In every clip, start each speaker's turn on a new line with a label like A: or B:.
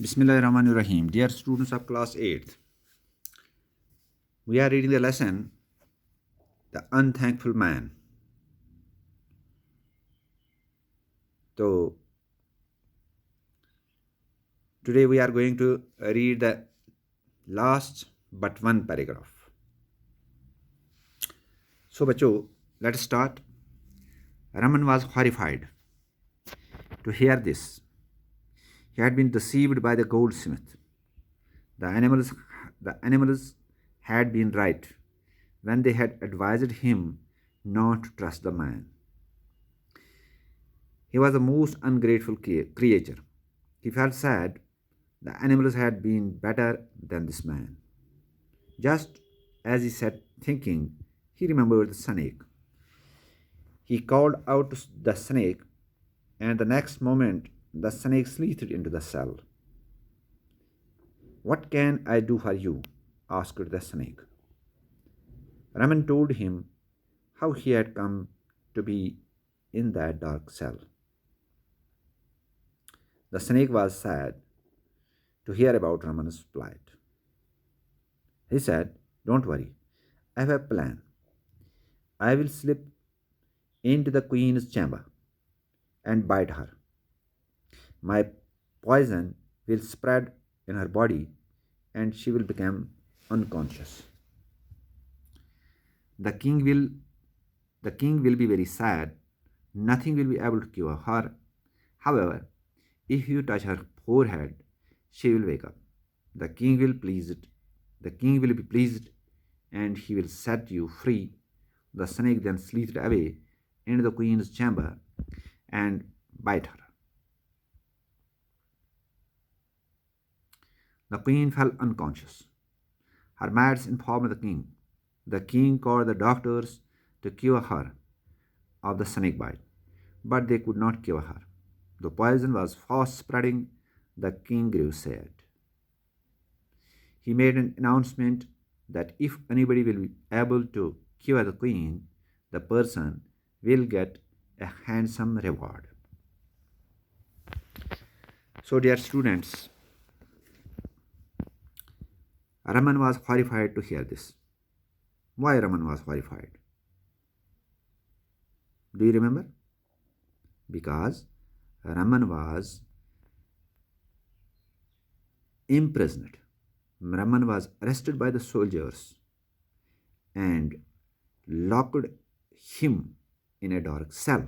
A: Bismillahirrahmanirrahim. Dear students of class 8th, we are reading the lesson, The Unthankful Man. So, today we are going to read the last but one paragraph. So, bacho, let's start. Raman was horrified to hear this. He had been deceived by the goldsmith. The animals had been right when they had advised him not to trust the man. He was a most ungrateful creature. He felt sad. The animals had been better than this man. Just as he sat thinking, he remembered the snake. He called out to the snake, and the next moment the snake slithered into the cell. "What can I do for you?" asked the snake. Raman told him how he had come to be in that dark cell. The snake was sad to hear about Raman's plight. He said, "Don't worry, I have a plan. I will slip into the queen's chamber and bite her. My poison will spread in her body and she will become unconscious. The king will be very sad. Nothing will be able to cure her. However, if you touch her forehead, she will wake up. The king will be pleased and he will set you free." The snake then slithered away into the queen's chamber and bit her. The queen fell unconscious. Her maids informed the king. The king called the doctors to cure her of the snake bite, but they could not cure her. The poison was fast spreading. The king grew sad. He made an announcement that if anybody will be able to cure the queen, the person will get a handsome reward. So, dear students, Raman was horrified to hear this. Why Raman was horrified? Do you remember? Because Raman was imprisoned. Raman was arrested by the soldiers and locked him in a dark cell.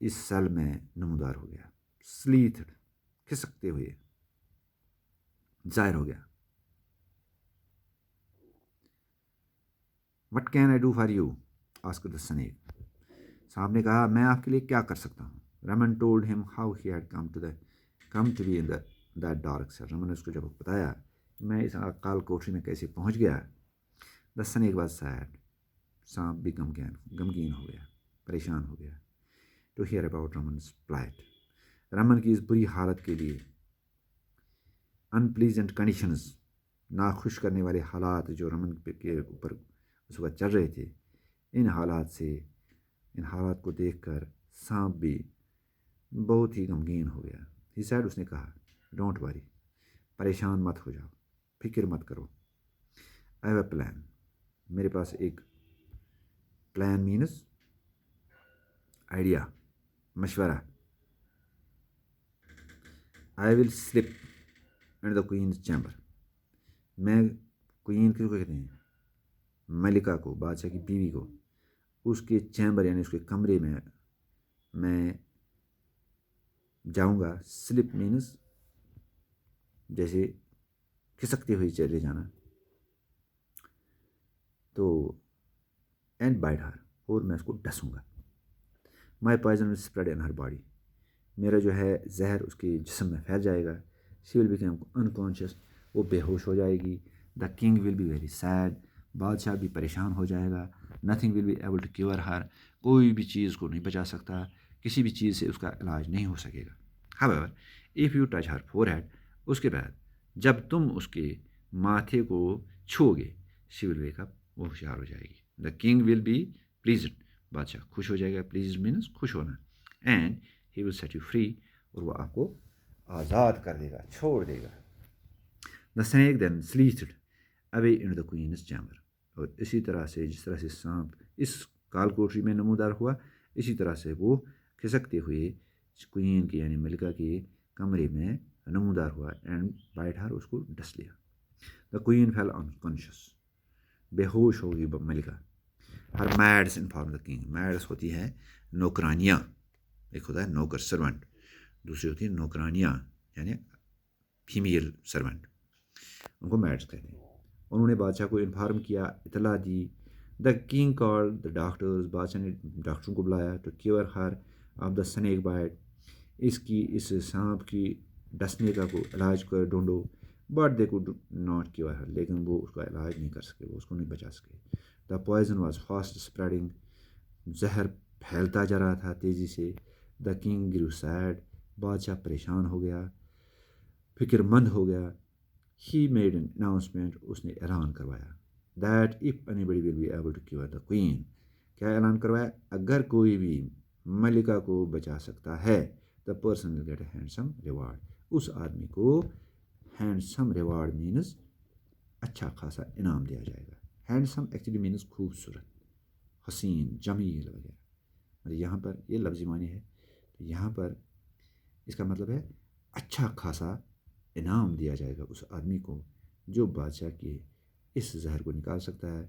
A: اس cell میں نمودار ہو گیا. سلیتھڈ کھسکتے ہوئے ظاہر ہو گیا. What can I do for you asked the snack. سانپ نے کہا میں آپ کے لیے کیا کر سکتا ہوں. Raman told him how he had come to be in that dark cell. Raman نے اس کو جب بتایا میں اس کال کوٹری میں کیسے پہنچ گیا. The snake was sad. سانپ بھی غمگین ہو گیا, پریشان ہو گیا. To hear about Raman's plight. Raman کی اس بری حالت کے لیے ان پلیزنٹ کنڈیشنز, ناخوش کرنے والے حالات جو رمن کے اوپر اس وقت چل رہے تھے, ان حالات کو دیکھ کر سانپ بھی بہت ہی غمگین ہو گیا. ہی سیڈ, اس نے کہا ڈونٹ وری, پریشان مت ہو جاؤ, فکر مت کرو. آئی ہیو اے پلان, میرے پاس ایک پلان مینز آئیڈیا, مشورہ. آئی ول سلپ ان دا کوئینز چیمبر. میں کوئین کس کو کہتے ہیں, ملکہ کو, بادشاہ کی بیوی کو, اس کے چیمبر یعنی اس کے کمرے میں جاؤں گا. سلپ مینز جیسے کھسکتے ہوئے چلے جانا. تو اینڈ بائٹ ہر, اور میں اس کو ڈسوں گا. My poison will spread in her body. میرا جو ہے زہر اس کے جسم میں پھیل جائے گا. شی ول بیکم انکانشیس, وہ بے ہوش ہو جائے گی. The king will be very sad. بادشاہ بھی پریشان ہو جائے گا. Nothing will be able to cure her. کوئی بھی چیز کو نہیں بچا سکتا, کسی بھی چیز سے اس کا علاج نہیں ہو سکے گا. however if you touch her forehead, اس کے بعد جب تم اس کے ماتھے کو چھو گے, she will wake up, وہ ہوشیار ہو جائے گی. The king will be pleased, بادشاہ خوش ہو جائے گا. pleased means خوش ہونا. And he will set you free, اور وہ آپ کو آزاد کر دے گا, چھوڑ دے گا. دا snake then slithed away into the queen's chamber. اور اسی طرح سے جس طرح سے سانپ اس کال کوٹری میں نمودار ہوا, اسی طرح سے وہ کھسکتے ہوئے کوئین کے یعنی ملکہ کے کمرے میں نمودار ہوا. اینڈ بائٹ ہر, اس کو ڈس لیا. دا کوئین فیل انکانشیس, بے ہوش ہوگی ملکہ. ہر میڈس انفارم دا کنگ. میڈس ہوتی ہے نوکرانیاں, ایک ہوتا ہے نوکر سرونٹ, دوسری ہوتی ہے نوکرانیاں یعنی فیمیل سرونٹ, ان کو میڈس کہتے ہیں. انہوں نے بادشاہ کو انفارم کیا, اطلاع دی. The king call the doctors. بادشاہ نے ڈاکٹروں کو بلایا. To cure her of the snake bite. اس سانپ کی ڈسنے کا کو علاج کر ڈھونڈو. But they could not cure her, لیکن وہ اس کا علاج نہیں کر سکے, وہ اس کو نہیں بچا سکے. The poison was fast spreading. زہر پھیلتا جا رہا تھا تیزی سے. The king grew sad. بادشاہ پریشان ہو گیا, فکر مند ہو گیا. ہی میڈ این اناؤنسمنٹ, اس نے اعلان کروایا. That if anybody will be able to cure the queen. کیا اعلان کروایا؟ اگر کوئی بھی ملکہ کو بچا سکتا ہے, the person will get a handsome reward. اس آدمی کو ہینڈسم ریوارڈ مینز اچھا خاصا انعام دیا جائے گا. ہینڈسم ایکچولی مینز خوبصورت, حسین, جمیل وغیرہ. اور یہاں پر یہ لفظی معنی ہے, تو یہاں پر اس کا مطلب ہے اچھا خاصا انعام دیا جائے گا اس آدمی کو جو بادشاہ کے اس زہر کو نکال سکتا ہے,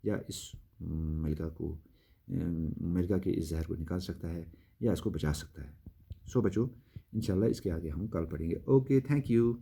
A: یا اس ملکہ کے اس زہر کو نکال سکتا ہے, یا اس کو بچا سکتا ہے. سو بچو, انشاءاللہ اس کے آگے ہم کل پڑھیں گے. Okay, thank you.